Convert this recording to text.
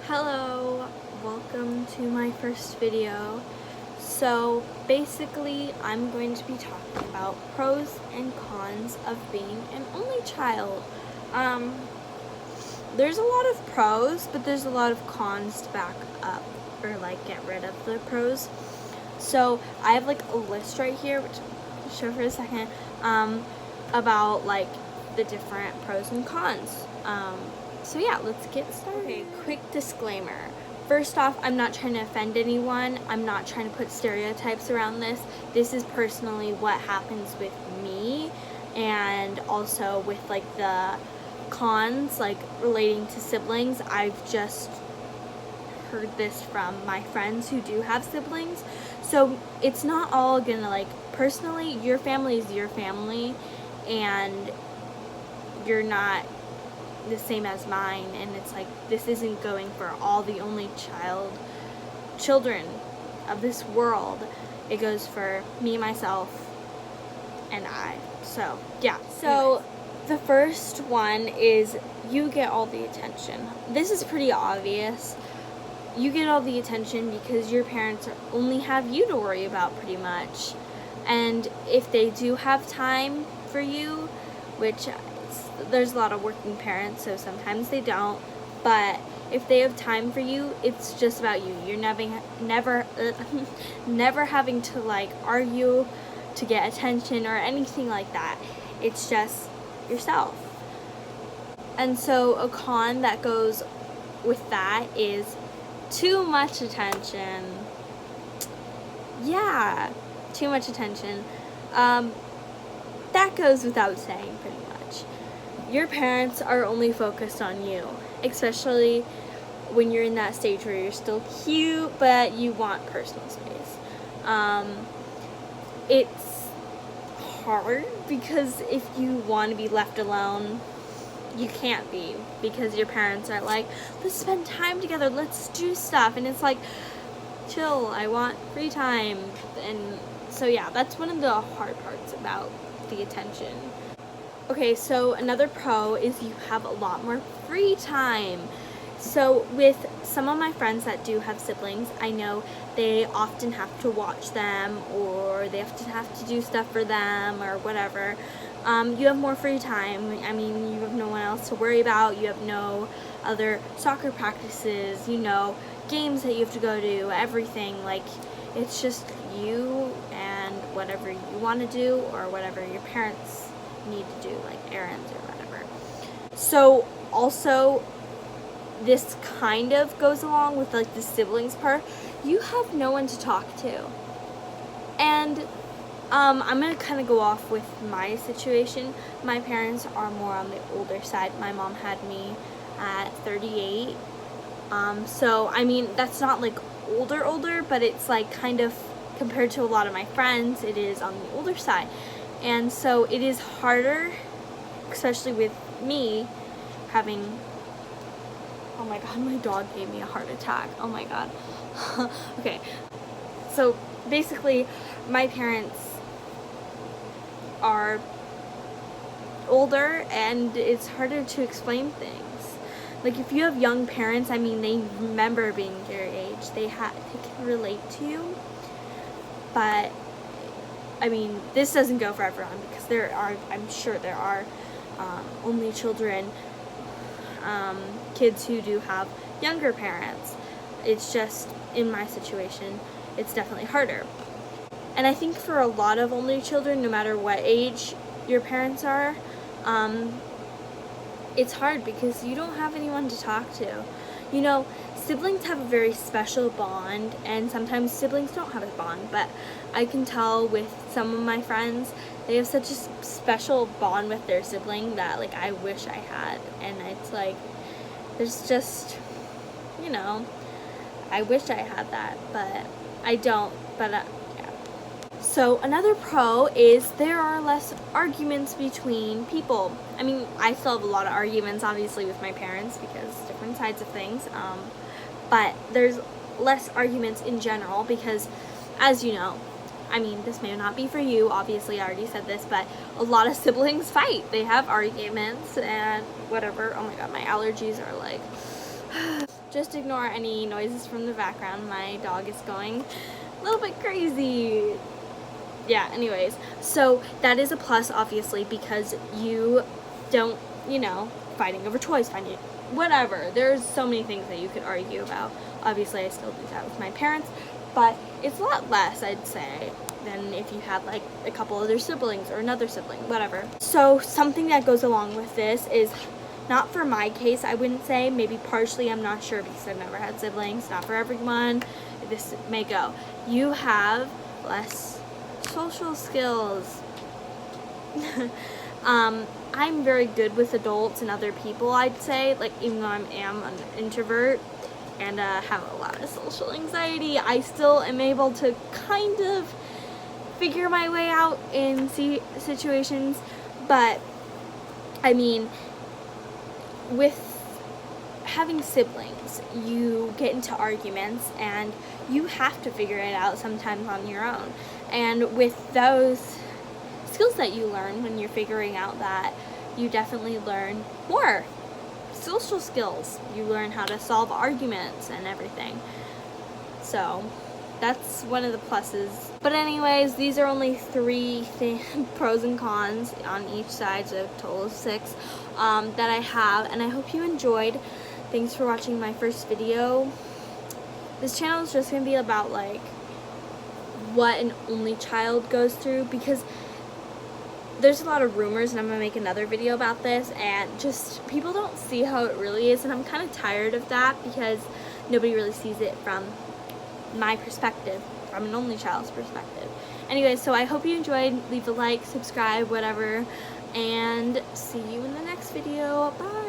Hello, welcome to my first video. So basically I'm going to be talking about pros and cons of being an only child. There's a lot of pros, but there's a lot of cons to back up or get rid of the pros. So I have a list right here, which I'll show for a second, about the different pros and cons. So yeah, let's get started. Okay, quick disclaimer. First off, I'm not trying to offend anyone. I'm not trying to put stereotypes around this. This is personally what happens with me, and also with the cons, relating to siblings. I've just heard this from my friends who do have siblings. So it's not all gonna, personally, your family is your family, and you're not the same as mine, and it's this isn't going for all the only children of this world. It goes for me, myself, and I. So yeah. So the first one is you get all the attention. This is pretty obvious. You get all the attention because your parents only have you to worry about pretty much. And if they do have time for you, which there's a lot of working parents, so sometimes they don't, but if they have time for you, it's just about you. You're never having to argue to get attention or anything like that. It's just yourself. And so a con that goes with that is too much attention. Yeah, too much attention. That goes without saying pretty much. Your parents are only focused on you, especially when you're in that stage where you're still cute, but you want personal space. It's hard because if you want to be left alone, you can't be, because your parents are let's spend time together, let's do stuff, and it's chill, I want free time. And so yeah, that's one of the hard parts about the attention. Okay, so another pro is you have a lot more free time. So with some of my friends that do have siblings, I know they often have to watch them, or they have to do stuff for them, or whatever. You have more free time. I mean, you have no one else to worry about. You have no other soccer practices, games that you have to go to, everything. It's just you and whatever you want to do, or whatever your parents need to do, errands or whatever. So also, this kind of goes along with the siblings part. You have no one to talk to. And I'm gonna kind of go off with my situation. My parents are more on the older side. My mom had me at 38. So I mean, that's not older, but it's kind of, compared to a lot of my friends, it is on the older side. And so it is harder, especially with me having, oh my god, my dog gave me a heart attack. Oh my god. Okay. So basically, my parents are older, and it's harder to explain things. If you have young parents, I mean, they remember being your age. They can relate to you. But I mean, this doesn't go for everyone, because I'm sure there are only children, kids who do have younger parents. It's just, in my situation, it's definitely harder. And I think for a lot of only children, no matter what age your parents are, it's hard because you don't have anyone to talk to. Siblings have a very special bond, and sometimes siblings don't have a bond, but I can tell with some of my friends, they have such a special bond with their sibling that I wish I had. And it's there's just, I wish I had that, but I don't. But yeah. So another pro is there are less arguments between people. I mean, I still have a lot of arguments, obviously, with my parents, because different sides of things. But there's less arguments in general because, as you know, I mean, this may not be for you, obviously, I already said this, but a lot of siblings fight. They have arguments and whatever. Oh my god, my allergies are just ignore any noises from the background. My dog is going a little bit crazy. Yeah, anyways, so that is a plus, obviously, because you don't, fighting over toys, finding whatever. There's so many things that you could argue about. Obviously, I still do that with my parents, but it's a lot less, I'd say, than if you had like a couple other siblings or another sibling, whatever. So something that goes along with this is, not for my case, I wouldn't say, maybe partially, I'm not sure because I've never had siblings, not for everyone, this may go. You have less social skills. I'm very good with adults and other people, I'd say, like, even though I am an introvert and have a lot of social anxiety, I still am able to kind of figure my way out in situations. But I mean, with having siblings, you get into arguments and you have to figure it out sometimes on your own. And with those skills that you learn when you're figuring out that, you definitely learn more social skills. You learn how to solve arguments and everything. So that's one of the pluses. But anyways, these are only 3 pros and cons on each side, so a total of 6 that I have, and I hope you enjoyed. Thanks for watching my first video. This channel is just going to be about like what an only child goes through, because there's a lot of rumors, and I'm going to make another video about this, and just people don't see how it really is, and I'm kind of tired of that because nobody really sees it from my perspective, from an only child's perspective. Anyway, so I hope you enjoyed. Leave a like, subscribe, whatever, and see you in the next video. Bye!